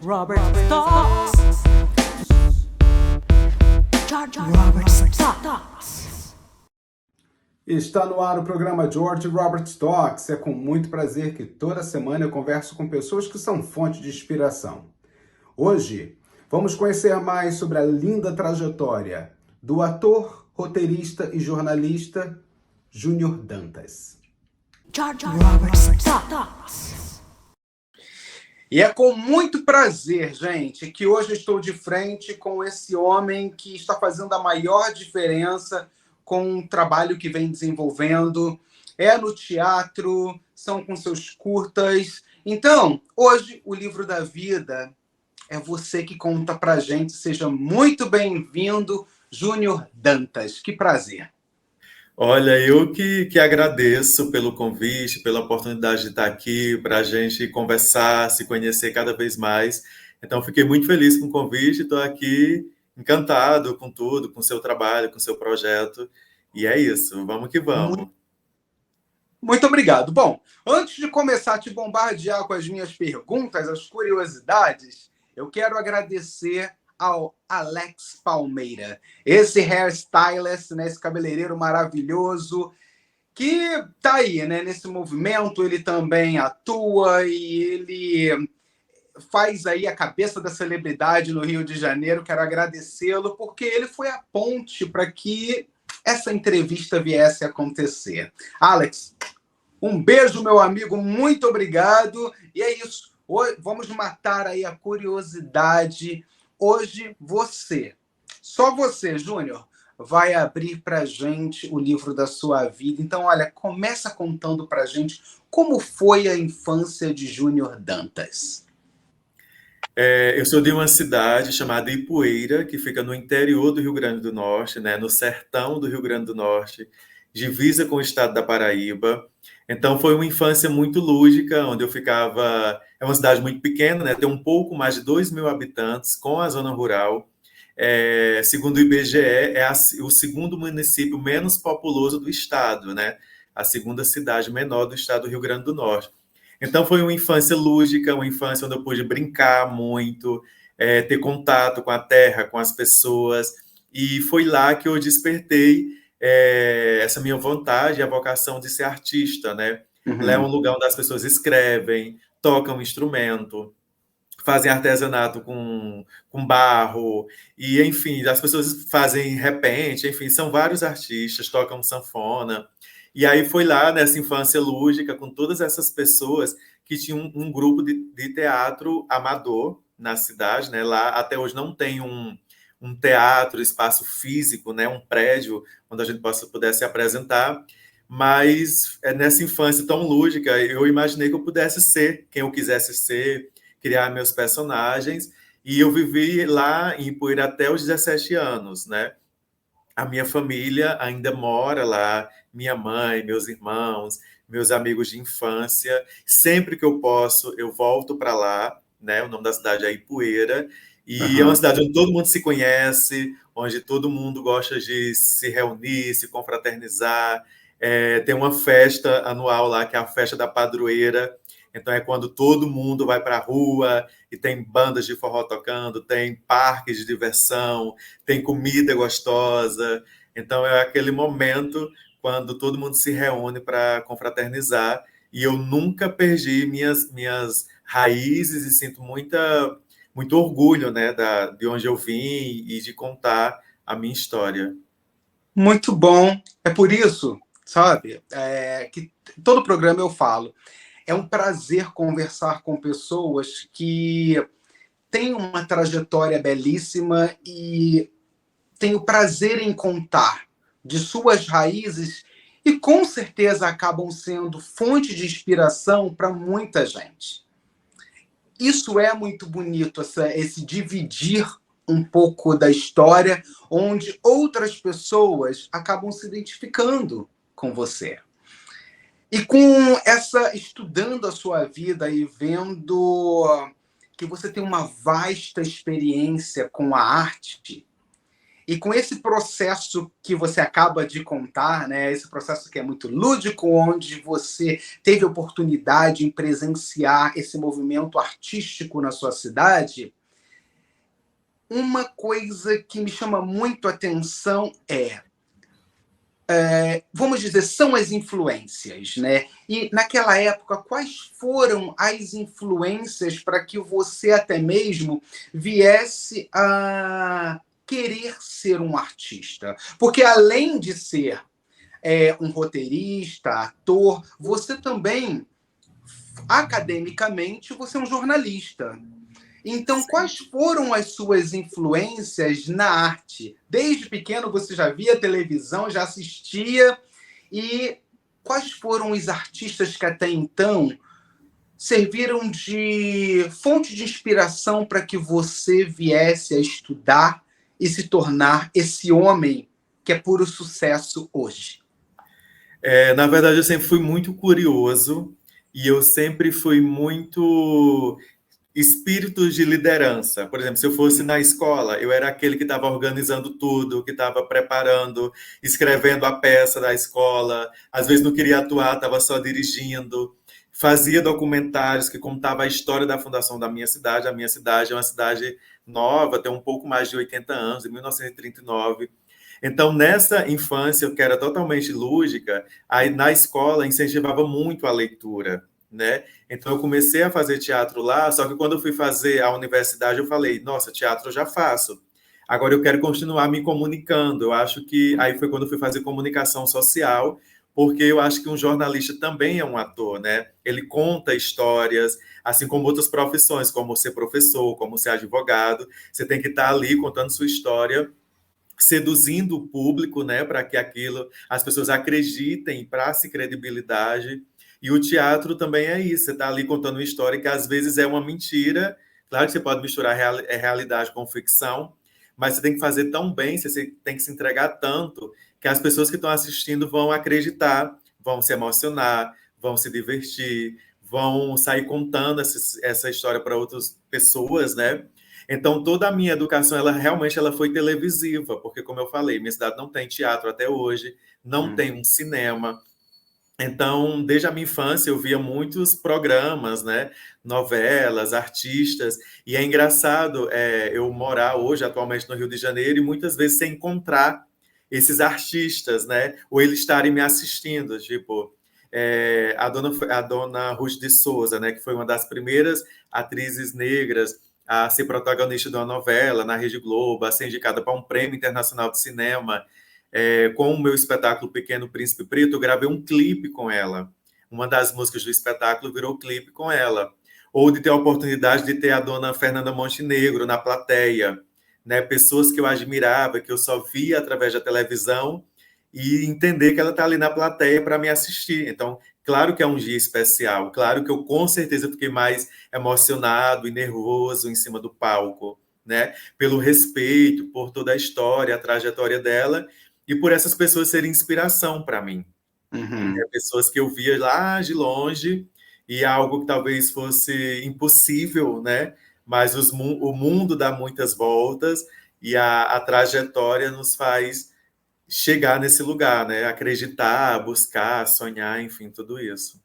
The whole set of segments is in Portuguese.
Robert Talks. Robert Talks. Está no ar o programa George Robert Talks. É com muito prazer que toda semana eu converso com pessoas que são fonte de inspiração. Hoje, vamos conhecer mais sobre a linda trajetória do ator, roteirista e jornalista Júnior Dantas. George Robert Talks. E é com muito prazer, gente, que hoje eu estou de frente com esse homem que está fazendo a maior diferença com o trabalho que vem desenvolvendo. É no teatro, são com seus curtas. Então, hoje, o livro da vida é você que conta pra gente. Seja muito bem-vindo, Júnior Dantas. Que prazer. Olha, eu que agradeço pelo convite, pela oportunidade de estar aqui para a gente conversar, se conhecer cada vez mais. Então, fiquei muito feliz com o convite, estou aqui encantado com tudo, com o seu trabalho, com o seu projeto. E é isso, vamos que vamos. Muito obrigado. Bom, antes de começar a te bombardear com as minhas perguntas, as curiosidades, eu quero agradecer ao Alex Palmeira, esse hairstylist, né, esse cabeleireiro maravilhoso, que tá aí, né, nesse movimento. Ele também atua e ele faz aí a cabeça da celebridade no Rio de Janeiro. Quero agradecê-lo, porque ele foi a ponte para que essa entrevista viesse a acontecer. Alex, um beijo, meu amigo, muito obrigado. E é isso, hoje, vamos matar aí a curiosidade. Hoje só você, Júnior, vai abrir para gente o livro da sua vida. Então, olha, começa contando para gente como foi a infância de Júnior Dantas. Eu sou de uma cidade chamada Ipueira, que fica no interior do Rio Grande do Norte, né, no sertão do Rio Grande do Norte, divisa com o estado da Paraíba. Então, foi uma infância muito lúdica, onde eu ficava... É uma cidade muito pequena, né, tem um pouco mais de 2.000 habitantes, com a zona rural. Segundo o IBGE, o segundo município menos populoso do estado, né? A segunda cidade menor do estado do Rio Grande do Norte. Então, foi uma infância lúdica, uma infância onde eu pude brincar muito, ter contato com a terra, com as pessoas. E foi lá que eu despertei essa minha vontade, a vocação de ser artista, né? Lá é um lugar onde as pessoas escrevem, tocam instrumento, fazem artesanato com barro, e, enfim, as pessoas fazem repente, enfim, são vários artistas, tocam sanfona. E aí foi lá, nessa infância lúdica, com todas essas pessoas que tinham um grupo de teatro amador na cidade, né? Lá até hoje não tem um teatro, espaço físico, né? Um prédio onde a gente pudesse apresentar, mas nessa infância tão lúdica, eu imaginei que eu pudesse ser quem eu quisesse ser, criar meus personagens, e eu vivi lá em Ipueira até os 17 anos, né? A minha família ainda mora lá, minha mãe, meus irmãos, meus amigos de infância. Sempre que eu posso, eu volto para lá, né? O nome da cidade é Ipueira, e é uma cidade onde todo mundo se conhece, onde todo mundo gosta de se reunir, se confraternizar. Tem uma festa anual lá, que é a Festa da Padroeira. Então, é quando todo mundo vai para a rua e tem bandas de forró tocando, tem parques de diversão, tem comida gostosa. Então, é aquele momento quando todo mundo se reúne para confraternizar. E eu nunca perdi minhas raízes e sinto muito orgulho, né, de onde eu vim e de contar a minha história. Muito bom. É por isso, sabe, que todo programa eu falo. É um prazer conversar com pessoas que têm uma trajetória belíssima e têm o prazer em contar de suas raízes e, com certeza, acabam sendo fonte de inspiração para muita gente. Isso é muito bonito, esse dividir um pouco da história, onde outras pessoas acabam se identificando com você. E com estudando a sua vida e vendo que você tem uma vasta experiência com a arte, E com esse processo que você acaba de contar, né, esse processo que é muito lúdico, onde você teve a oportunidade em presenciar esse movimento artístico na sua cidade, uma coisa que me chama muito a atenção vamos dizer, são as influências, né? E naquela época, quais foram as influências para que você até mesmo viesse a querer ser um artista? Porque além de ser um roteirista, ator, você também, academicamente, você é um jornalista. Então, quais foram as suas influências na arte? Desde pequeno você já via televisão, já assistia, e quais foram os artistas que até então serviram de fonte de inspiração para que você viesse a estudar e se tornar esse homem que é puro sucesso hoje? Na verdade, eu sempre fui muito curioso e eu sempre fui muito espíritos de liderança. Por exemplo, se eu fosse na escola, eu era aquele que estava organizando tudo, que estava preparando, escrevendo a peça da escola. Às vezes não queria atuar, estava só dirigindo. Fazia documentários que contavam a história da fundação da minha cidade. A minha cidade é uma cidade nova, tem um pouco mais de 80 anos, em 1939. Então, nessa infância, que era totalmente lúdica, aí na escola incentivava muito a leitura, né? Então, eu comecei a fazer teatro lá, só que quando eu fui fazer a universidade, eu falei, nossa, teatro eu já faço. Agora eu quero continuar me comunicando. Eu acho que aí foi quando eu fui fazer comunicação social, porque eu acho que um jornalista também é um ator, né? Ele conta histórias, assim como outras profissões, como ser professor, como ser advogado. Você tem que estar ali contando sua história, seduzindo o público, né, para que aquilo as pessoas acreditem, passe credibilidade. E o teatro também é isso, você está ali contando uma história que às vezes é uma mentira. Claro que você pode misturar realidade com ficção, mas você tem que fazer tão bem, você tem que se entregar tanto, que as pessoas que estão assistindo vão acreditar, vão se emocionar, vão se divertir, vão sair contando essa história para outras pessoas, né? Então, toda a minha educação, ela realmente ela foi televisiva, porque, como eu falei, minha cidade não tem teatro até hoje, não tem um cinema. Então, desde a minha infância, eu via muitos programas, né? Novelas, artistas, e é engraçado eu morar hoje, atualmente, no Rio de Janeiro, e muitas vezes sem encontrar esses artistas, né? Ou eles estarem me assistindo, tipo, a dona Ruth de Souza, né? Que foi uma das primeiras atrizes negras a ser protagonista de uma novela na Rede Globo, a ser indicada para um prêmio internacional de cinema. Com o meu espetáculo Pequeno Príncipe Preto, eu gravei um clipe com ela. Uma das músicas do espetáculo virou clipe com ela. Ou de ter a oportunidade de ter a dona Fernanda Montenegro na plateia, né? Pessoas que eu admirava, que eu só via através da televisão, e entender que ela está ali na plateia para me assistir. Então, claro que é um dia especial, claro que eu com certeza fiquei mais emocionado e nervoso em cima do palco, né? Pelo respeito, por toda a história, a trajetória dela, e por essas pessoas serem inspiração para mim. Uhum. Pessoas que eu via lá de longe, e algo que talvez fosse impossível, né? Mas o mundo dá muitas voltas, e a trajetória nos faz chegar nesse lugar, né? Acreditar, buscar, sonhar, enfim, tudo isso.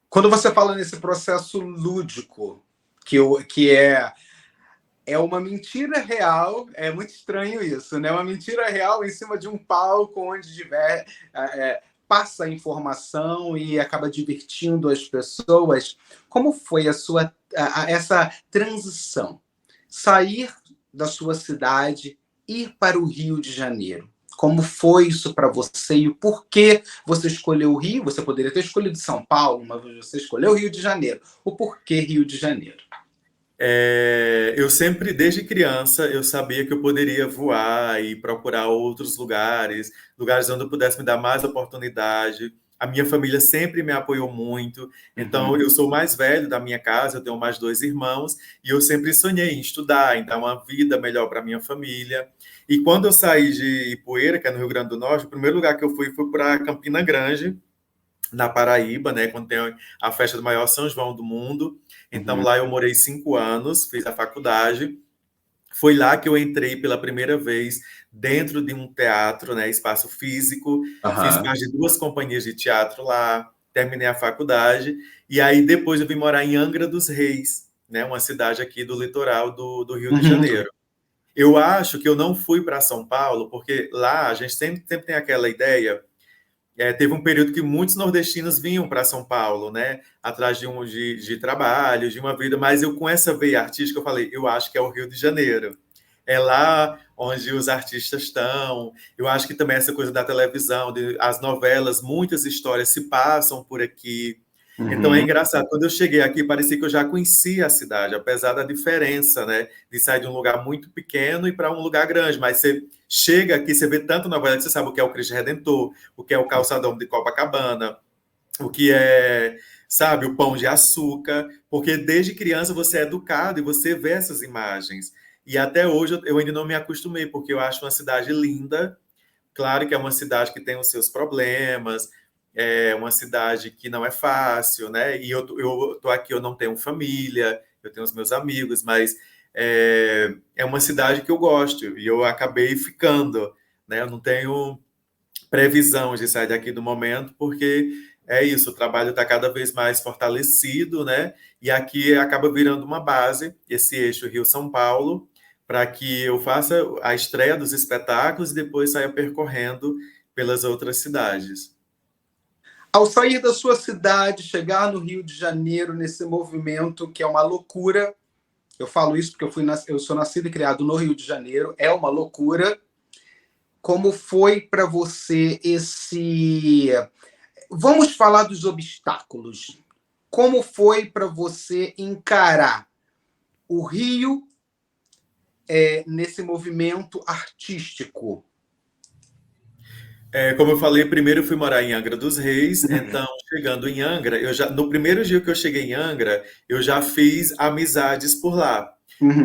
Quando você fala nesse processo lúdico, que é uma mentira real, é muito estranho isso, né? Uma mentira real em cima de um palco onde passa a informação e acaba divertindo as pessoas. Como foi essa transição? Sair da sua cidade, ir para o Rio de Janeiro. Como foi isso para você e o porquê você escolheu o Rio? Você poderia ter escolhido São Paulo, mas você escolheu o Rio de Janeiro. O porquê Rio de Janeiro? Eu sempre, desde criança, eu sabia que eu poderia voar e procurar outros lugares, lugares onde eu pudesse me dar mais oportunidade. A minha família sempre me apoiou muito, então eu sou o mais velho da minha casa, eu tenho mais dois irmãos, e eu sempre sonhei em estudar, em dar uma vida melhor para minha família. E quando eu saí de Ipueira, que é no Rio Grande do Norte, o primeiro lugar que eu fui foi para Campina Grande, na Paraíba, né, quando tem a festa do maior São João do mundo. Então, lá eu morei 5 anos, fiz a faculdade, Foi lá que eu entrei pela primeira vez dentro de um teatro, né, espaço físico. Fiz Aham. parte de 2 companhias de teatro lá, terminei a faculdade, e aí depois eu vim morar em Angra dos Reis, né, uma cidade aqui do litoral do Rio de Uhum. Janeiro. Eu acho que eu não fui para São Paulo, porque lá a gente sempre tem aquela ideia. Teve um período que muitos nordestinos vinham para São Paulo, né, atrás de trabalho, de uma vida, mas eu com essa veia artística, eu falei, eu acho que é o Rio de Janeiro. É lá onde os artistas estão. Eu acho que também essa coisa da televisão, as novelas, muitas histórias se passam por aqui. Então é Uhum. engraçado, quando eu cheguei aqui, parecia que eu já conhecia a cidade, apesar da diferença, né, de sair de um lugar muito pequeno e para um lugar grande, mas você chega aqui, você vê tanto novela que você sabe o que é o Cristo Redentor, o que é o calçadão de Copacabana, o que é, sabe, o pão de açúcar, porque desde criança você é educado e você vê essas imagens. E até hoje eu ainda não me acostumei, porque eu acho uma cidade linda. Claro que é uma cidade que tem os seus problemas, é uma cidade que não é fácil, né? E eu tô aqui, eu não tenho família, eu tenho os meus amigos, mas é uma cidade que eu gosto e eu acabei ficando, né? Eu não tenho previsão de sair daqui do momento, porque é isso, o trabalho está cada vez mais fortalecido, né? E aqui acaba virando uma base, esse eixo Rio-São Paulo, para que eu faça a estreia dos espetáculos e depois saia percorrendo pelas outras cidades. Ao sair da sua cidade, chegar no Rio de Janeiro, nesse movimento que é uma loucura, eu falo isso porque eu sou nascido e criado no Rio de Janeiro, é uma loucura. Como foi para você esse. Vamos falar dos obstáculos. Como foi para você encarar o Rio nesse movimento artístico? Como eu falei, primeiro eu fui morar em Angra dos Reis, então chegando em Angra, no primeiro dia que eu cheguei em Angra, eu já fiz amizades por lá. Uhum.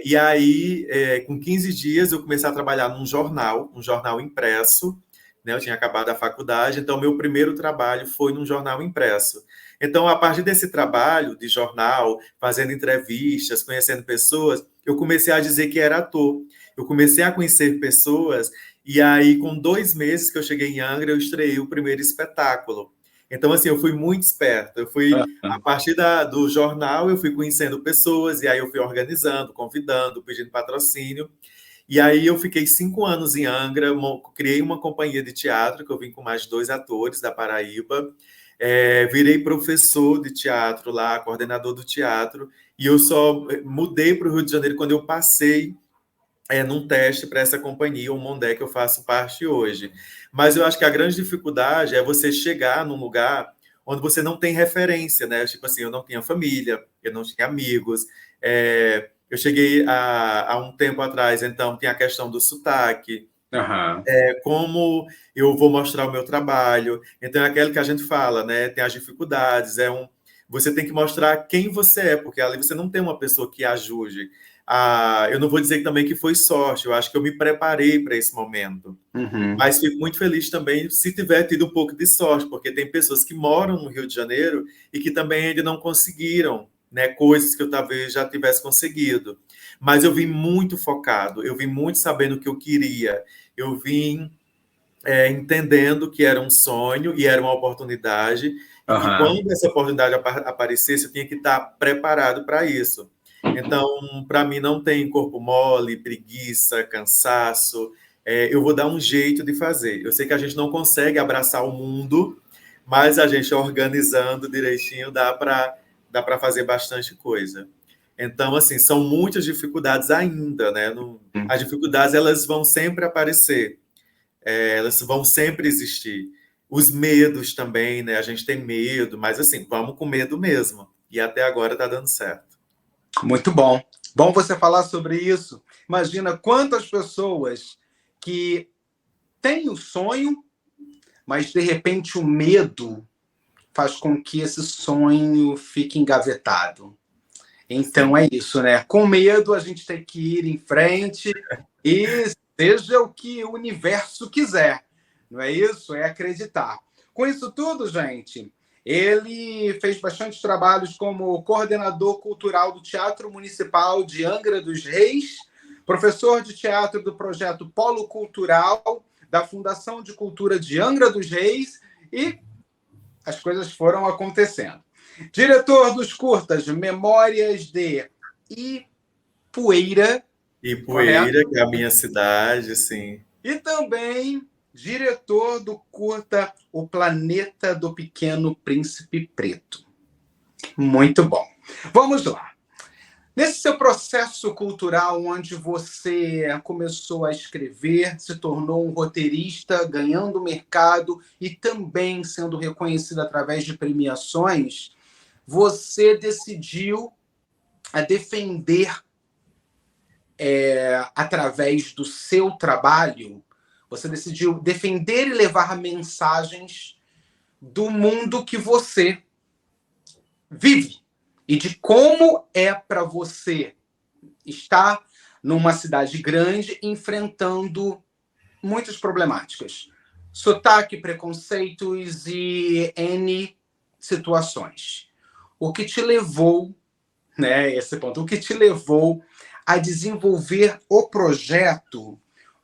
E aí, com 15 dias, eu comecei a trabalhar num jornal, um jornal impresso, né? Eu tinha acabado a faculdade, então meu primeiro trabalho foi num jornal impresso. Então, a partir desse trabalho de jornal, fazendo entrevistas, conhecendo pessoas, eu comecei a dizer que era ator. Eu comecei a conhecer pessoas, e aí, com 2 meses que eu cheguei em Angra, eu estreiei o primeiro espetáculo. Então, assim, eu fui muito esperto. Eu fui, a partir do jornal, eu fui conhecendo pessoas, e aí eu fui organizando, convidando, pedindo patrocínio. E aí eu fiquei 5 anos em Angra, criei uma companhia de teatro, que eu vim com mais 2 atores da Paraíba. Virei professor de teatro lá, coordenador do teatro, e eu só mudei para o Rio de Janeiro quando eu passei num teste para essa companhia, o Mondé, que eu faço parte hoje. Mas eu acho que a grande dificuldade é você chegar num lugar onde você não tem referência, né? Tipo assim, eu não tinha família, eu não tinha amigos. Eu cheguei há um tempo atrás, então tem a questão do sotaque, Uhum. como eu vou mostrar o meu trabalho. Então é aquilo que a gente fala, né? Tem as dificuldades, você tem que mostrar quem você é, porque ali você não tem uma pessoa que ajude. Eu não vou dizer também que foi sorte, eu acho que eu me preparei para esse momento. Uhum. Mas fico muito feliz também se tiver tido um pouco de sorte, porque tem pessoas que moram no Rio de Janeiro e que também ainda não conseguiram, né, coisas que eu talvez já tivesse conseguido. Mas eu vim muito focado, eu vim muito sabendo o que eu queria, eu vim entendendo que era um sonho e era uma oportunidade, e que Uhum. quando essa oportunidade aparecesse, eu tinha que estar preparado para isso. Então, para mim, não tem corpo mole, preguiça, cansaço. Eu vou dar um jeito de fazer. Eu sei que a gente não consegue abraçar o mundo, mas a gente organizando direitinho dá para fazer bastante coisa. Então, assim, são muitas dificuldades ainda, né? As dificuldades, elas vão sempre aparecer, elas vão sempre existir. Os medos também, né? A gente tem medo, mas assim, vamos com medo mesmo. E até agora tá dando certo. Muito bom. Bom você falar sobre isso. Imagina quantas pessoas que têm o sonho, mas de repente o medo faz com que esse sonho fique engavetado. Então Sim. é isso, né? Com medo a gente tem que ir em frente e seja o que o universo quiser. Não é isso? É acreditar. Com isso tudo, gente, ele fez bastante trabalhos como coordenador cultural do Teatro Municipal de Angra dos Reis, professor de teatro do projeto Polo Cultural da Fundação de Cultura de Angra dos Reis e as coisas foram acontecendo. Diretor dos curtas Memórias de Ipueira, Ipueira, que é a minha cidade, sim. E também diretor do curta O Planeta do Pequeno Príncipe Preto. Muito bom. Vamos lá. Nesse seu processo cultural, onde você começou a escrever, se tornou um roteirista, ganhando mercado e também sendo reconhecido através de premiações, você decidiu defender, através do seu trabalho, você decidiu defender e levar mensagens do mundo que você vive e de como é para você estar numa cidade grande enfrentando muitas problemáticas. Sotaque, preconceitos e N situações. O que te levou, esse ponto, o que te levou a desenvolver o projeto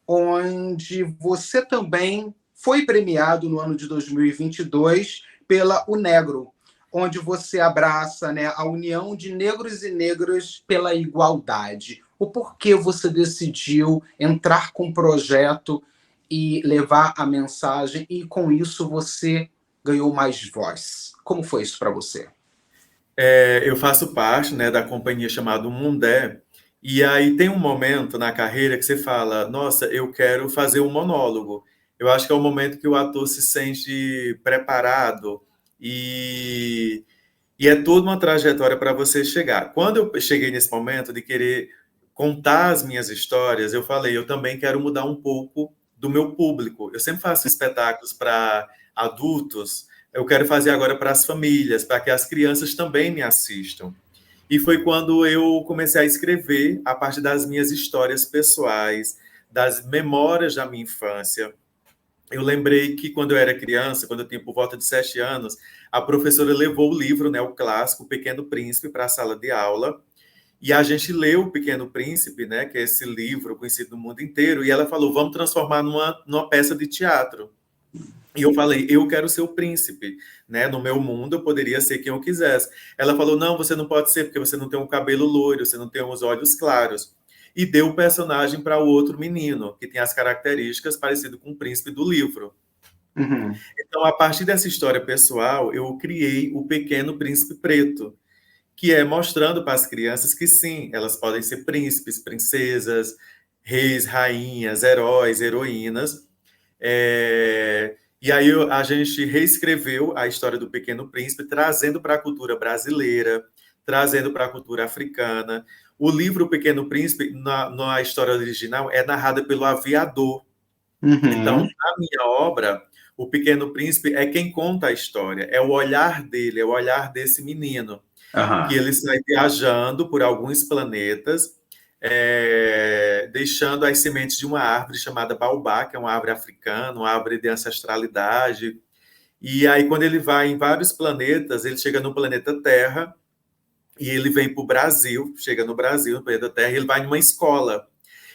onde você também foi premiado no ano de 2022 pela UNEGRO, onde você abraça, a união de negros e negras pela igualdade. O porquê você decidiu entrar com o projeto e levar a mensagem, e com isso você ganhou mais voz. Como foi isso para você? Eu faço parte, da companhia chamada Mundé, e aí tem um momento na carreira que você fala, nossa, eu quero fazer um monólogo. Eu acho que é o momento que o ator se sente preparado e é toda uma trajetória para você chegar. Quando eu cheguei nesse momento de querer contar as minhas histórias, eu falei, eu também quero mudar um pouco do meu público. Eu sempre faço espetáculos para adultos, eu quero fazer agora para as famílias, para que as crianças também me assistam. E foi quando eu comecei a escrever a partir das minhas histórias pessoais, das memórias da minha infância. Eu lembrei que quando eu era criança, quando eu tinha por volta de 7 anos, a professora levou o livro, o clássico, O Pequeno Príncipe, para a sala de aula, e a gente leu O Pequeno Príncipe, que é esse livro conhecido no mundo inteiro, e ela falou, vamos transformar numa peça de teatro. E eu falei, eu quero ser o príncipe, no meu mundo eu poderia ser quem eu quisesse. Ela falou, não, você não pode ser, porque você não tem um cabelo loiro, você não tem os olhos claros. E deu o personagem para o outro menino, que tem as características parecidas com o príncipe do livro. Uhum. Então, a partir dessa história pessoal, eu criei o Pequeno Príncipe Preto, que é mostrando para as crianças que sim, elas podem ser príncipes, princesas, reis, rainhas, heróis, heroínas. E aí a gente reescreveu a história do Pequeno Príncipe, trazendo para a cultura brasileira, trazendo para a cultura africana. O livro O Pequeno Príncipe, na história original, é narrada pelo aviador. Uhum. Então, na minha obra, o Pequeno Príncipe é quem conta a história, é o olhar dele, é o olhar desse menino, que ele sai viajando por alguns planetas, deixando as sementes de uma árvore chamada baobá, que é uma árvore africana, uma árvore de ancestralidade. E aí, quando ele vai em vários planetas, ele chega no planeta Terra, e ele vem para o Brasil, chega no Brasil, no planeta Terra, e ele vai numa escola.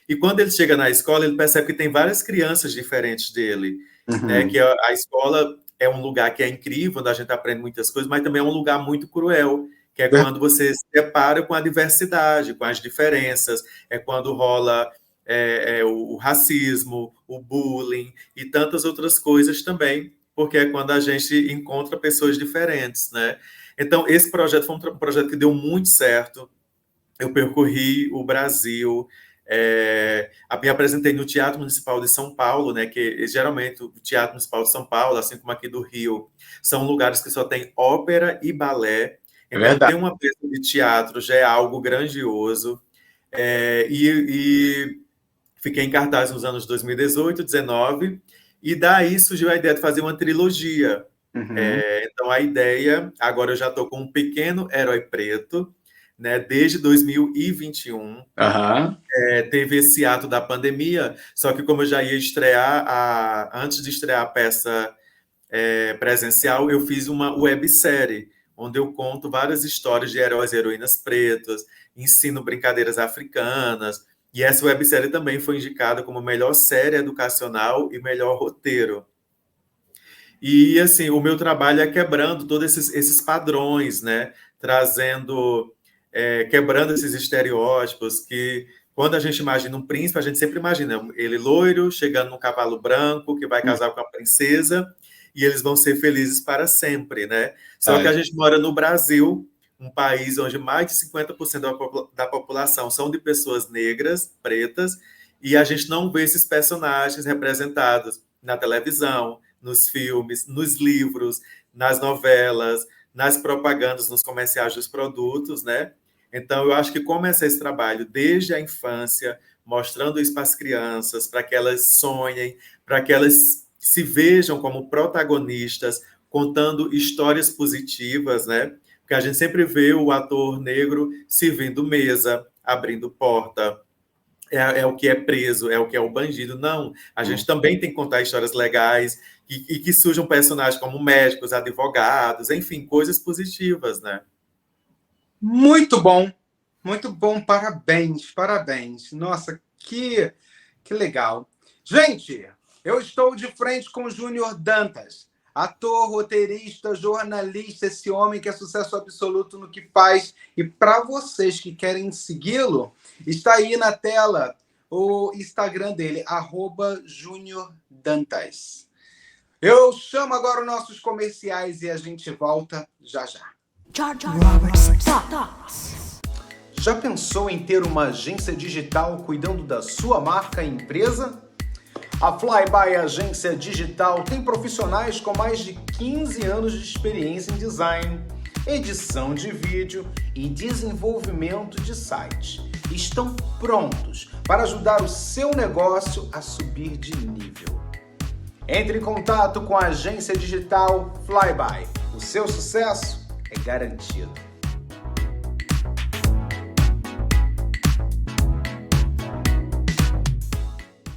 E quando ele chega na escola, ele percebe que tem várias crianças diferentes dele, Uhum. Que a escola é um lugar que é incrível, onde a gente aprende muitas coisas, mas também é um lugar muito cruel, que é quando você se depara com a diversidade, com as diferenças, é quando rola o racismo, o bullying e tantas outras coisas também, porque é quando a gente encontra pessoas diferentes, Então, esse projeto foi um projeto que deu muito certo. Eu percorri o Brasil, me apresentei no Teatro Municipal de São Paulo, que geralmente o Teatro Municipal de São Paulo, assim como aqui do Rio, são lugares que só tem ópera e balé. Então, ter uma peça de teatro já é algo grandioso. E fiquei em cartaz nos anos 2018, 2019, e daí surgiu a ideia de fazer uma trilogia. Uhum. Então, a ideia, agora eu já estou com Um Pequeno Herói Preto, desde 2021. Uhum. Teve esse ato da pandemia, só que como eu já ia estrear, antes de estrear a peça presencial, eu fiz uma websérie, onde eu conto várias histórias de heróis e heroínas pretos, ensino brincadeiras africanas, E essa websérie também foi indicada como melhor série educacional e melhor roteiro. E, assim, o meu trabalho é quebrando todos esses padrões, né? Trazendo, quebrando esses estereótipos que, quando a gente imagina um príncipe, a gente sempre imagina ele loiro, chegando num cavalo branco, que vai casar com a princesa, e eles vão ser felizes para sempre, né? Só que a gente mora no Brasil, um país onde mais de 50% da população são de pessoas negras, pretas, e a gente não vê esses personagens representados na televisão, nos filmes, nos livros, nas novelas, nas propagandas, nos comerciais dos produtos, né? Então, eu acho que começar esse trabalho desde a infância, mostrando isso para as crianças, para que elas sonhem, para que elas se vejam como protagonistas, contando histórias positivas, né? Porque a gente sempre vê o ator negro servindo mesa, abrindo porta, é o que é preso, é o que é o bandido. Não, a gente também tem que contar histórias legais e que surjam personagens como médicos, advogados, enfim, coisas positivas, né? Muito bom, parabéns, parabéns. Nossa, que legal. Gente, eu estou de frente com o Júnior Dantas, ator, roteirista, jornalista, esse homem que é sucesso absoluto no que faz. E para vocês que querem segui-lo, está aí na tela o Instagram dele, @JuniorDantas. Eu chamo agora os nossos comerciais e a gente volta já já. George Roberts Talks. Já pensou em ter uma agência digital cuidando da sua marca e empresa? A Flyby Agência Digital tem profissionais com mais de 15 anos de experiência em design, edição de vídeo e desenvolvimento de site. Estão prontos para ajudar o seu negócio a subir de nível. Entre em contato com a agência digital Flyby. O seu sucesso é garantido.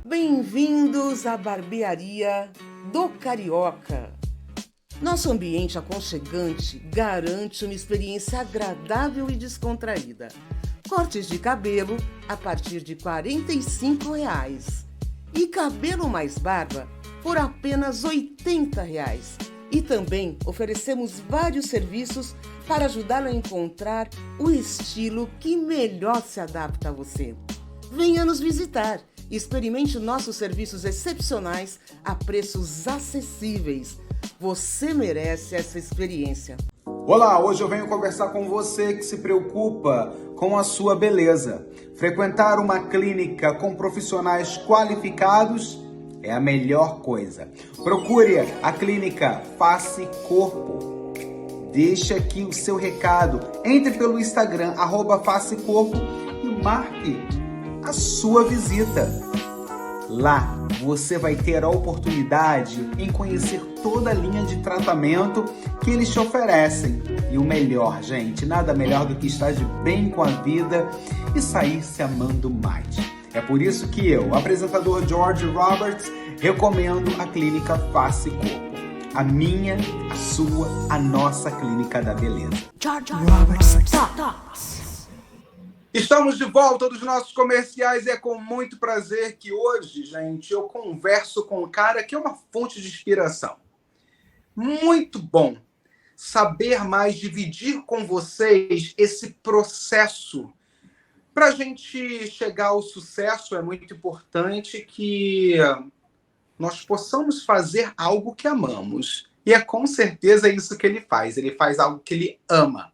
Bem-vindos à barbearia do Carioca. Nosso ambiente aconchegante garante uma experiência agradável e descontraída. Cortes de cabelo a partir de R$ 45 e cabelo mais barba por apenas R$ 80. E também oferecemos vários serviços para ajudá-lo a encontrar o estilo que melhor se adapta a você. Venha nos visitar e experimente nossos serviços excepcionais a preços acessíveis. Você merece essa experiência. Olá, hoje eu venho conversar com você que se preocupa com a sua beleza. Frequentar uma clínica com profissionais qualificados é a melhor coisa. Procure a clínica Face Corpo. Deixe aqui o seu recado. Entre pelo Instagram, @FaceCorpo e marque a sua visita. Lá você vai ter a oportunidade em conhecer toda a linha de tratamento que eles te oferecem. E o melhor, gente, nada melhor do que estar de bem com a vida e sair se amando mais. É por isso que eu, apresentador George Roberts, recomendo a clínica Face Corpo. A minha, a sua, a nossa clínica da beleza. George Roberts Talks. Estamos de volta dos nossos comerciais e é com muito prazer que hoje, gente, eu converso com um cara que é uma fonte de inspiração. Muito bom saber mais, dividir com vocês esse processo. Para a gente chegar ao sucesso, é muito importante que nós possamos fazer algo que amamos. E é com certeza isso que ele faz. Ele faz algo que ele ama.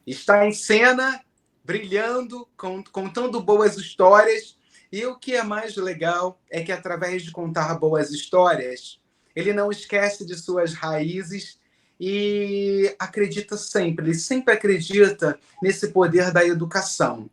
Está em cena, brilhando, contando boas histórias. E o que é mais legal é que, através de contar boas histórias, ele não esquece de suas raízes e acredita sempre. Ele sempre acredita nesse poder da educação.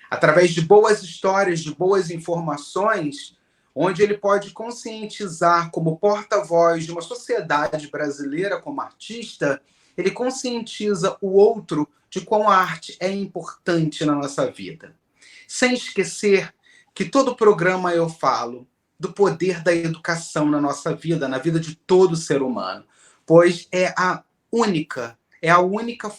Através de boas histórias, de boas informações, onde ele pode conscientizar como porta-voz de uma sociedade brasileira, como artista, ele conscientiza o outro de quão a arte é importante na nossa vida. Sem esquecer que todo programa eu falo do poder da educação na nossa vida, na vida de todo ser humano, pois é a única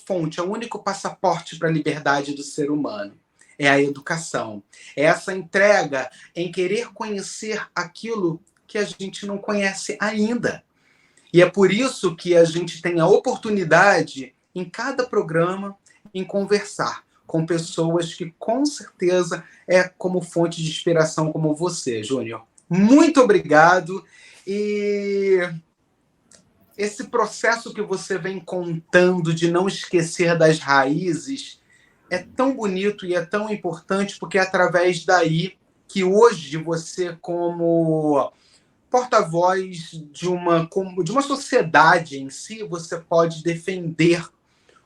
fonte, é o único passaporte para a liberdade do ser humano. é a educação. É essa entrega em querer conhecer aquilo que a gente não conhece ainda. E é por isso que a gente tem a oportunidade, em cada programa, em conversar com pessoas que, com certeza, é como fonte de inspiração como você, Júnior. Muito obrigado. E esse processo que você vem contando de não esquecer das raízes é tão bonito e é tão importante, porque é através daí que hoje você, como porta-voz de uma sociedade em si, você pode defender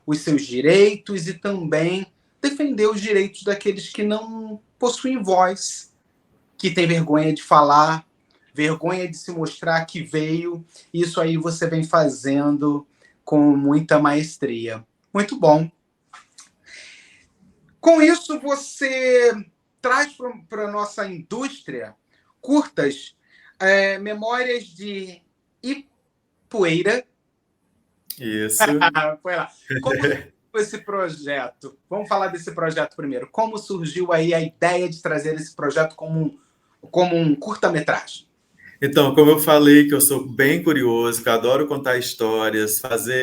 os seus direitos e também defender os direitos daqueles que não possuem voz, que têm vergonha de falar, vergonha de se mostrar que veio. Isso aí você vem fazendo com muita maestria. Muito bom. Com isso, você traz para a nossa indústria curtas memórias de Ipueira. Isso. Foi lá. Como surgiu esse projeto? Vamos falar desse projeto primeiro. Como surgiu aí a ideia de trazer esse projeto como um curta-metragem? Então, como eu falei, que eu sou bem curioso, que eu adoro contar histórias,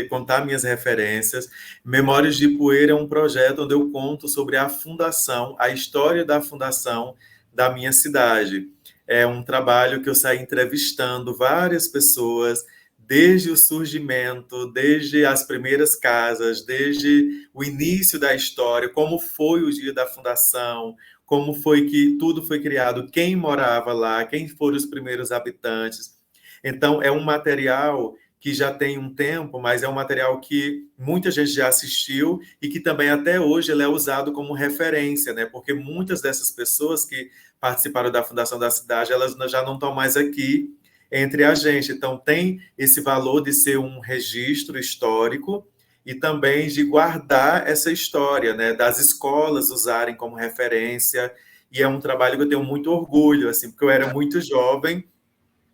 contar minhas referências, Memórias de Poeira é um projeto onde eu conto sobre a fundação, a história da fundação da minha cidade. É um trabalho que eu saí entrevistando várias pessoas, desde o surgimento, desde as primeiras casas, desde o início da história, como foi o dia da fundação, como foi que tudo foi criado, quem morava lá, quem foram os primeiros habitantes. Então, é um material que já tem um tempo, mas é um material que muita gente já assistiu e que também até hoje ele é usado como referência, né? Porque muitas dessas pessoas que participaram da fundação da cidade, elas já não estão mais aqui entre a gente. Então, tem esse valor de ser um registro histórico e também de guardar essa história, né, das escolas usarem como referência, e é um trabalho que eu tenho muito orgulho, assim, porque eu era muito jovem,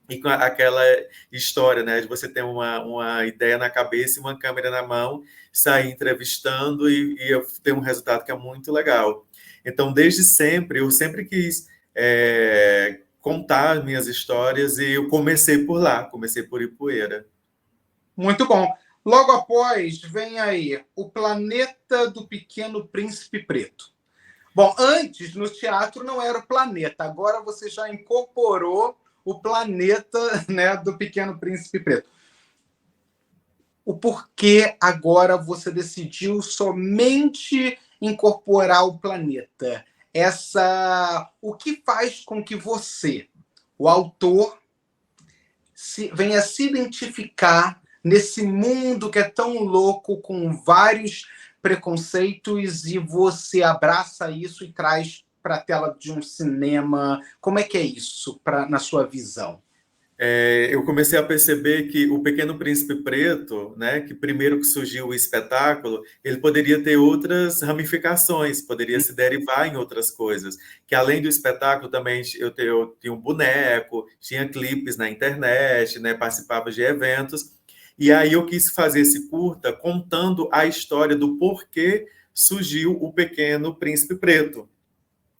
e com aquela história, né, de você ter uma ideia na cabeça e uma câmera na mão, sair entrevistando e eu ter um resultado que é muito legal. Então, desde sempre, eu sempre quis contar minhas histórias e eu comecei por lá, comecei por Ipueira. Muito bom. Logo após, vem aí O Planeta do Pequeno Príncipe Preto. Bom, antes, no teatro, não era o planeta. Agora você já incorporou o planeta, né, do Pequeno Príncipe Preto. O porquê agora você decidiu somente incorporar o planeta? O que faz com que você, o autor, venha se identificar nesse mundo que é tão louco, com vários preconceitos, e você abraça isso e traz para a tela de um cinema? Como é que é isso na sua visão? Eu comecei a perceber que o Pequeno Príncipe Preto, né, que primeiro que surgiu o espetáculo, ele poderia ter outras ramificações, poderia se derivar em outras coisas. Que além do espetáculo também eu tinha um boneco, tinha clipes na internet, né, participava de eventos. E aí eu quis fazer esse curta contando a história do porquê surgiu o Pequeno Príncipe Preto.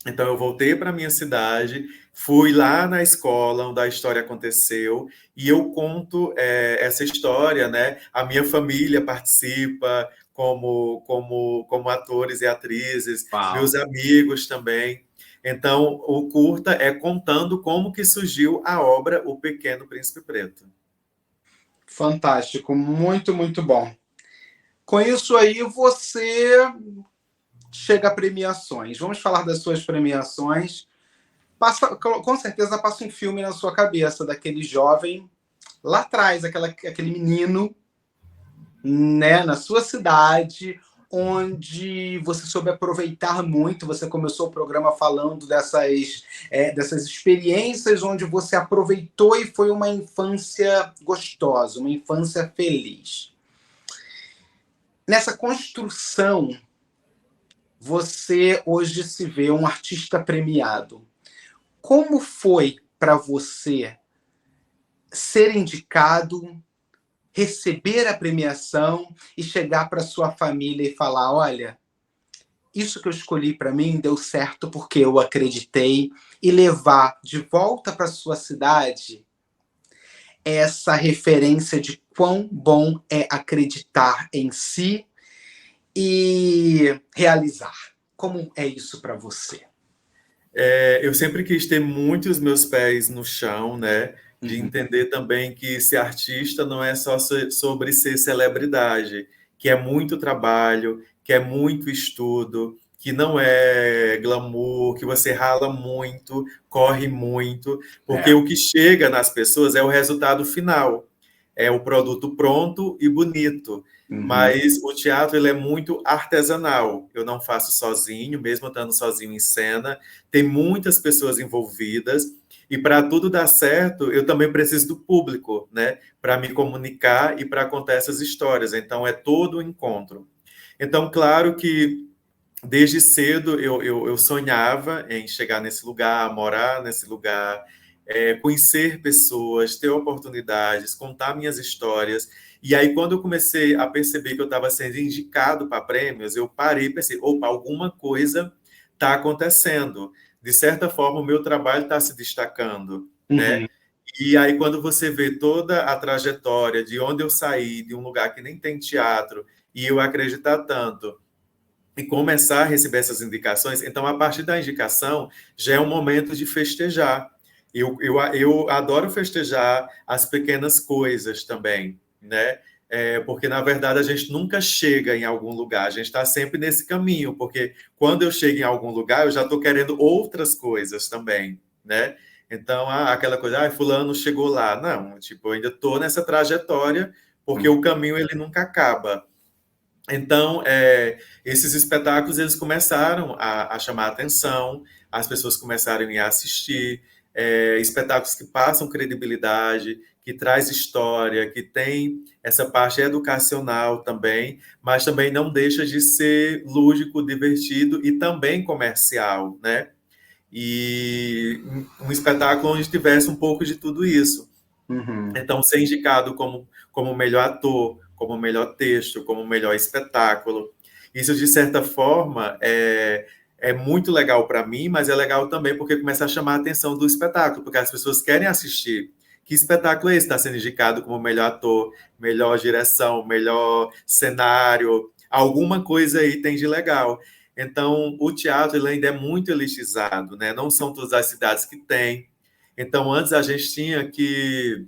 Então eu voltei para minha cidade, fui lá na escola onde a história aconteceu e eu conto essa história, né? A minha família participa como atores e atrizes, Uau. Meus amigos também. Então o curta é contando como que surgiu a obra O Pequeno Príncipe Preto. Fantástico, muito, muito bom. Com isso aí, você chega a premiações. Vamos falar das suas premiações. Com certeza passa um filme na sua cabeça daquele jovem lá atrás, aquele menino, né, na sua cidade, onde você soube aproveitar muito. Você começou o programa falando dessas experiências onde você aproveitou e foi uma infância gostosa, uma infância feliz. Nessa construção, você hoje se vê um artista premiado. Como foi para você ser indicado, receber a premiação e chegar para sua família e falar: olha, isso que eu escolhi para mim deu certo porque eu acreditei, e levar de volta para sua cidade essa referência de quão bom é acreditar em si e realizar. Como é isso para você? Eu sempre quis ter muito os meus pés no chão, né? De Uhum. entender também que ser artista não é só sobre ser celebridade, que é muito trabalho, que é muito estudo, que não é glamour, que você rala muito, corre muito, porque É. o que chega nas pessoas é o resultado final, é o produto pronto e bonito. Uhum. Mas o teatro ele é muito artesanal. Eu não faço sozinho, mesmo estando sozinho em cena. Tem muitas pessoas envolvidas e para tudo dar certo, eu também preciso do público, né? Para me comunicar e para contar essas histórias. Então, é todo o encontro. Então, claro que desde cedo eu sonhava em chegar nesse lugar, morar nesse lugar, conhecer pessoas, ter oportunidades, contar minhas histórias. E aí, quando eu comecei a perceber que eu estava sendo indicado para prêmios, eu parei e pensei, opa, alguma coisa está acontecendo. De certa forma, o meu trabalho está se destacando, né? Uhum. E aí, quando você vê toda a trajetória de onde eu saí, de um lugar que nem tem teatro, e eu acreditar tanto, e começar a receber essas indicações, então, a partir da indicação, já é um momento de festejar. Eu adoro festejar as pequenas coisas também, né? Porque, na verdade, a gente nunca chega em algum lugar, a gente está sempre nesse caminho, porque quando eu chego em algum lugar, eu já estou querendo outras coisas também, né? Então, aquela coisa, fulano chegou lá. Não, tipo, eu ainda estou nessa trajetória, porque o caminho ele nunca acaba. Então, esses espetáculos eles começaram a chamar a atenção, as pessoas começaram a ir assistir, espetáculos que passam credibilidade, que traz história, que tem essa parte educacional também, mas também não deixa de ser lúdico, divertido e também comercial, né? E um espetáculo onde tivesse um pouco de tudo isso. Uhum. Então, ser indicado como melhor ator, como melhor texto, como melhor espetáculo. Isso, de certa forma, é muito legal para mim, mas é legal também porque começa a chamar a atenção do espetáculo, porque as pessoas querem assistir. Que espetáculo é esse? Está sendo indicado como melhor ator, melhor direção, melhor cenário, alguma coisa aí tem de legal. Então, o teatro ele ainda é muito elitizado, né? Não são todas as cidades que têm. Então, antes a gente tinha que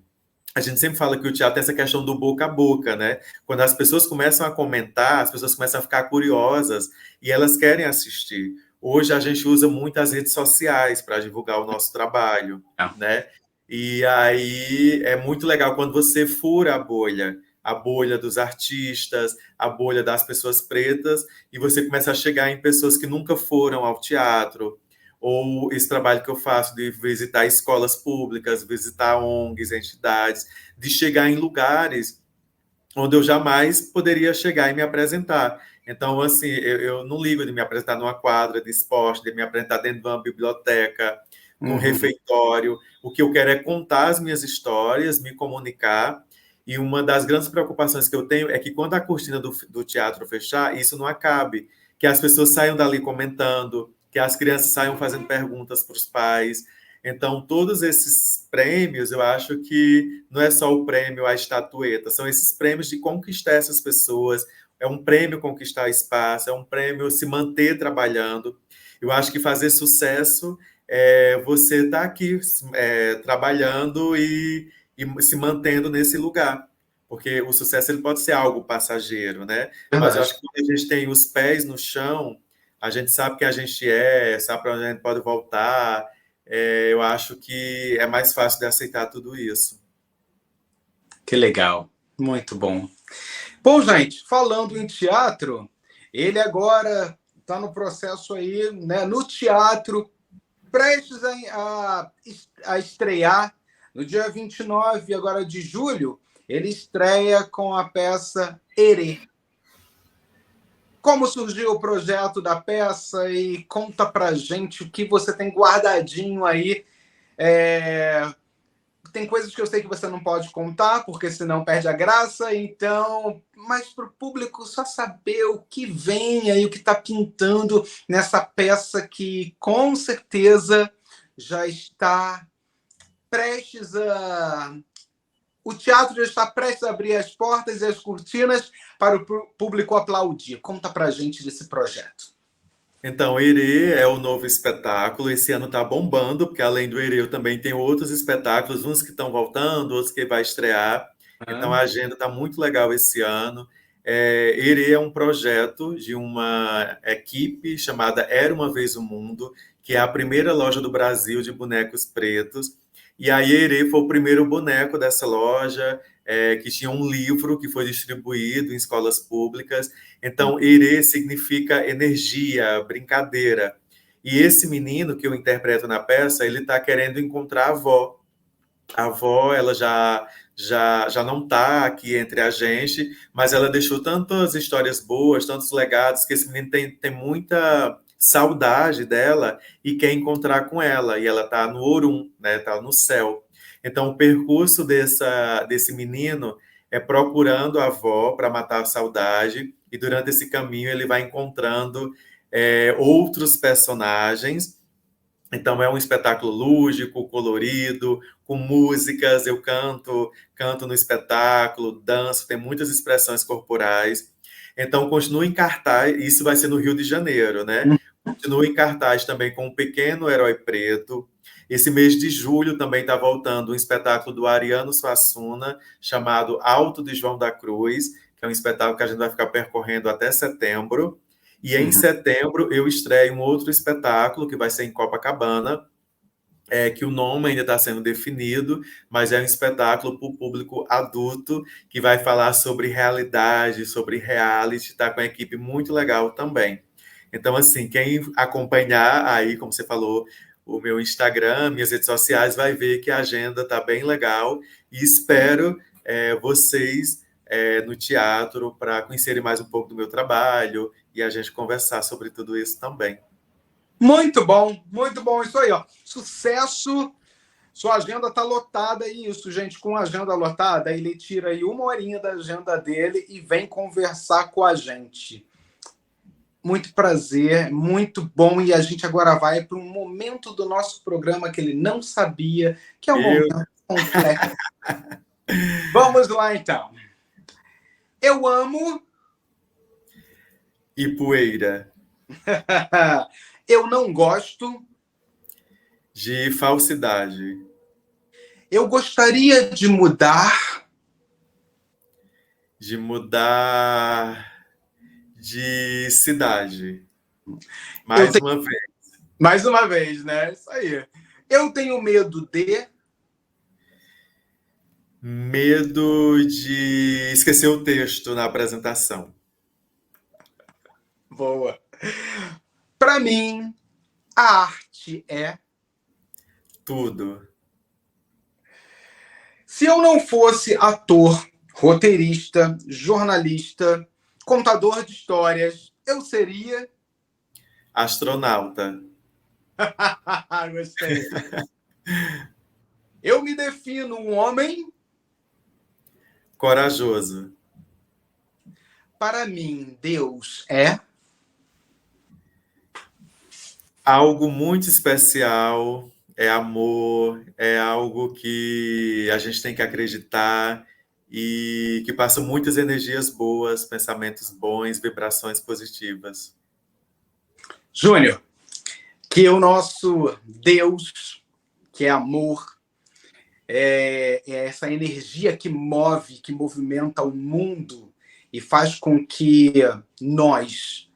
a gente sempre fala que o teatro tem essa questão do boca a boca, né? Quando as pessoas começam a comentar, as pessoas começam a ficar curiosas e elas querem assistir. Hoje a gente usa muito as redes sociais para divulgar o nosso trabalho, né? E aí é muito legal quando você fura a bolha dos artistas, a bolha das pessoas pretas, e você começa a chegar em pessoas que nunca foram ao teatro, ou esse trabalho que eu faço de visitar escolas públicas, visitar ONGs, entidades, de chegar em lugares onde eu jamais poderia chegar e me apresentar. Então, assim, eu não ligo de me apresentar numa quadra de esporte, de me apresentar dentro de uma biblioteca, num refeitório. O que eu quero é contar as minhas histórias, me comunicar. E uma das grandes preocupações que eu tenho é que quando a cortina do teatro fechar, isso não acabe. Que as pessoas saiam dali comentando, que as crianças saiam fazendo perguntas para os pais. Então, todos esses prêmios, eu acho que não é só o prêmio, a estatueta, são esses prêmios de conquistar essas pessoas, é um prêmio conquistar espaço, é um prêmio se manter trabalhando. Eu acho que fazer sucesso é você estar aqui trabalhando e se mantendo nesse lugar. Porque o sucesso ele pode ser algo passageiro, né? Mas eu Verdade. acho que quando a gente tem os pés no chão, a gente sabe quem a gente é, sabe para onde a gente pode voltar. Eu acho que é mais fácil de aceitar tudo isso. Que legal. Muito bom. Bom, gente, falando em teatro, ele agora está no processo aí, né, no teatro, prestes a estrear no dia 29 agora de julho, ele estreia com a peça Herê. Como surgiu o projeto da peça e conta pra gente o que você tem guardadinho aí, tem coisas que eu sei que você não pode contar, porque senão perde a graça, então... Mas para o público só saber o que vem aí, o que está pintando nessa peça que, com certeza, já está prestes a... O teatro já está prestes a abrir as portas e as cortinas para o público aplaudir. Conta para a gente desse projeto. Então, Herê é o novo espetáculo. Esse ano está bombando, porque além do Herê, eu também tenho outros espetáculos, uns que estão voltando, outros que vai estrear. Então, a agenda está muito legal esse ano. Herê é um projeto de uma equipe chamada Era Uma Vez o Mundo, que é a primeira loja do Brasil de bonecos pretos. E a Herê foi o primeiro boneco dessa loja, que tinha um livro que foi distribuído em escolas públicas. Então, Herê significa energia, brincadeira. E esse menino que eu interpreto na peça, ele está querendo encontrar a avó. A avó, ela já não está aqui entre a gente, mas ela deixou tantas histórias boas, tantos legados, que esse menino tem muita saudade dela e quer encontrar com ela. E ela está no Orum, né? Está no céu. Então, o percurso desse menino é procurando a avó para matar a saudade, e durante esse caminho ele vai encontrando outros personagens. Então, é um espetáculo lúdico, colorido, com músicas, eu canto no espetáculo, danço, tem muitas expressões corporais. Então, continua em cartaz, isso vai ser no Rio de Janeiro, né? Continua em cartaz também com o Pequeno Herói Preto. Esse mês de julho também está voltando um espetáculo do Ariano Suassuna, chamado Alto de João da Cruz, que é um espetáculo que a gente vai ficar percorrendo até setembro. E em setembro eu estreio um outro espetáculo, que vai ser em Copacabana, que o nome ainda está sendo definido, mas é um espetáculo para o público adulto, que vai falar sobre realidade, sobre reality, está com uma equipe muito legal também. Então, assim, quem acompanhar aí, como você falou, o meu Instagram, minhas redes sociais, vai ver que a agenda está bem legal, e espero vocês no teatro para conhecerem mais um pouco do meu trabalho e a gente conversar sobre tudo isso também. Muito bom, isso aí, ó. Sucesso, sua agenda tá lotada, isso, gente, com a agenda lotada, ele tira aí 1 horinha da agenda dele e vem conversar com a gente. Muito prazer, muito bom, e a gente agora vai para um momento do nosso programa que ele não sabia, que é um momento complexo. Vamos lá, então. Eu amo... Ipueira. Eu não gosto... De falsidade. Eu gostaria de mudar... De mudar de cidade. Uma vez. Mais uma vez, né? Isso aí. Eu tenho medo de... Medo de esquecer o texto na apresentação. Boa. Para mim, a arte é... Tudo. Se eu não fosse ator, roteirista, jornalista, contador de histórias, eu seria... Astronauta. Gostei. Eu me defino um homem... Corajoso. Para mim, Deus é... Algo muito especial, é amor, é algo que a gente tem que acreditar e que passa muitas energias boas, pensamentos bons, vibrações positivas. Júnior, que o nosso Deus, que é amor, é essa energia que move, que movimenta o mundo e faz com que nós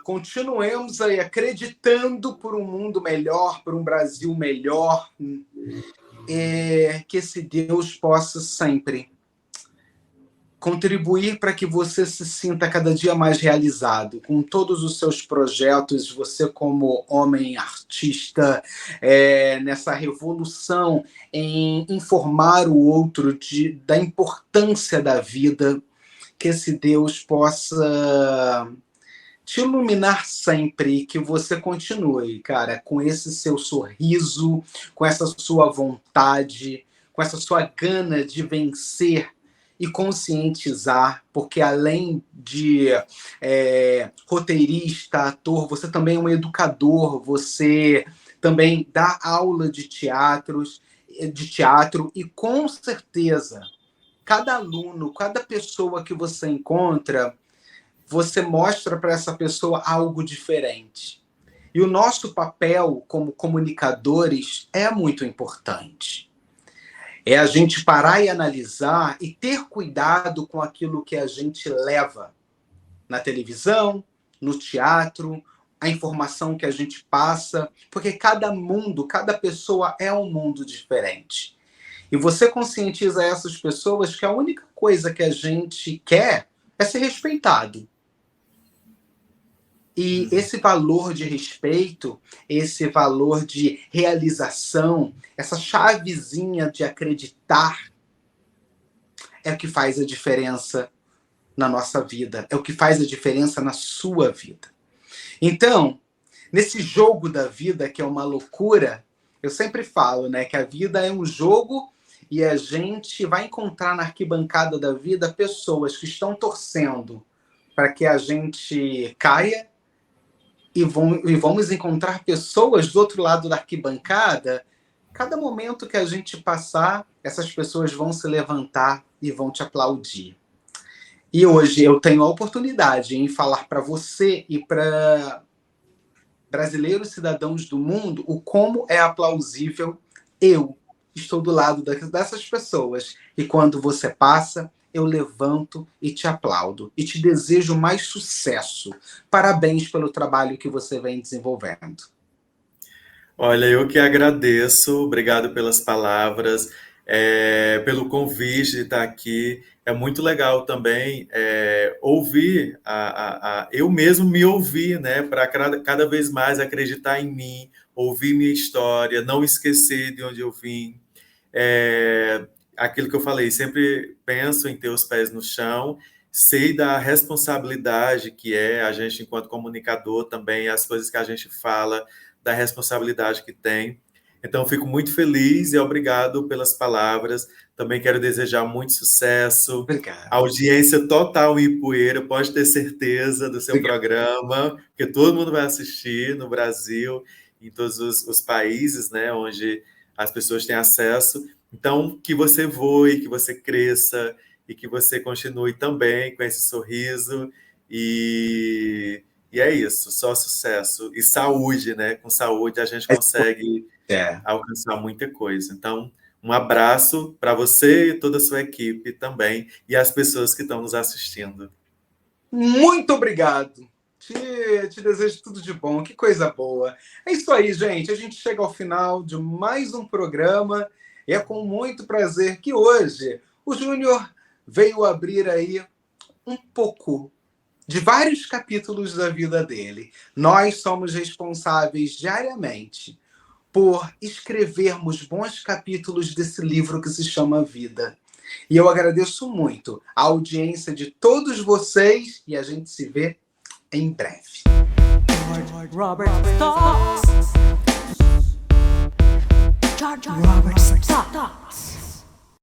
continuemos aí acreditando por um mundo melhor, por um Brasil melhor, que esse Deus possa sempre contribuir para que você se sinta cada dia mais realizado com todos os seus projetos, você como homem artista, nessa revolução em informar o outro da importância da vida, que esse Deus possa te iluminar sempre e que você continue, cara, com esse seu sorriso, com essa sua vontade, com essa sua gana de vencer e conscientizar, porque além de roteirista, ator, você também é um educador, você também dá aula de teatro e com certeza cada aluno, cada pessoa que você encontra, você mostra para essa pessoa algo diferente. E o nosso papel como comunicadores é muito importante. É a gente parar e analisar e ter cuidado com aquilo que a gente leva na televisão, no teatro, a informação que a gente passa, porque cada mundo, cada pessoa é um mundo diferente. E você conscientiza essas pessoas que a única coisa que a gente quer é ser respeitado. E esse valor de respeito, esse valor de realização, essa chavezinha de acreditar é o que faz a diferença na nossa vida, é o que faz a diferença na sua vida. Então, nesse jogo da vida, que é uma loucura, eu sempre falo, né, que a vida é um jogo e a gente vai encontrar na arquibancada da vida pessoas que estão torcendo para que a gente caia e vamos encontrar pessoas do outro lado da arquibancada. Cada momento que a gente passar, essas pessoas vão se levantar e vão te aplaudir. E hoje eu tenho a oportunidade em falar para você e para brasileiros cidadãos do mundo o como é aplausível. Eu estou do lado dessas pessoas e quando você passa, eu levanto e te aplaudo e te desejo mais sucesso. Parabéns pelo trabalho que você vem desenvolvendo. Olha, eu que agradeço, obrigado pelas palavras, pelo convite de estar aqui. É muito legal também ouvir, eu mesmo me ouvir, né, para cada vez mais acreditar em mim, ouvir minha história, não esquecer de onde eu vim. Aquilo que eu falei, sempre penso em ter os pés no chão, sei da responsabilidade que é a gente, enquanto comunicador, também, as coisas que a gente fala, da responsabilidade que tem. Então, fico muito feliz e obrigado pelas palavras. Também quero desejar muito sucesso. Obrigado. Audiência total em Ipueira, pode ter certeza do seu programa, porque todo mundo vai assistir no Brasil, em todos os países, né, onde as pessoas têm acesso. Então, que você voe, que você cresça e que você continue também com esse sorriso. E é isso, só sucesso. E saúde, né? Com saúde a gente consegue alcançar muita coisa. Então, um abraço para você e toda a sua equipe também e as pessoas que estão nos assistindo. Muito obrigado. Te desejo tudo de bom, que coisa boa. É isso aí, gente. A gente chega ao final de mais um programa. E é com muito prazer que hoje o Júnior veio abrir aí um pouco de vários capítulos da vida dele. Nós somos responsáveis diariamente por escrevermos bons capítulos desse livro que se chama Vida. E eu agradeço muito a audiência de todos vocês e a gente se vê em breve. Robert Stocks. Robert Stocks.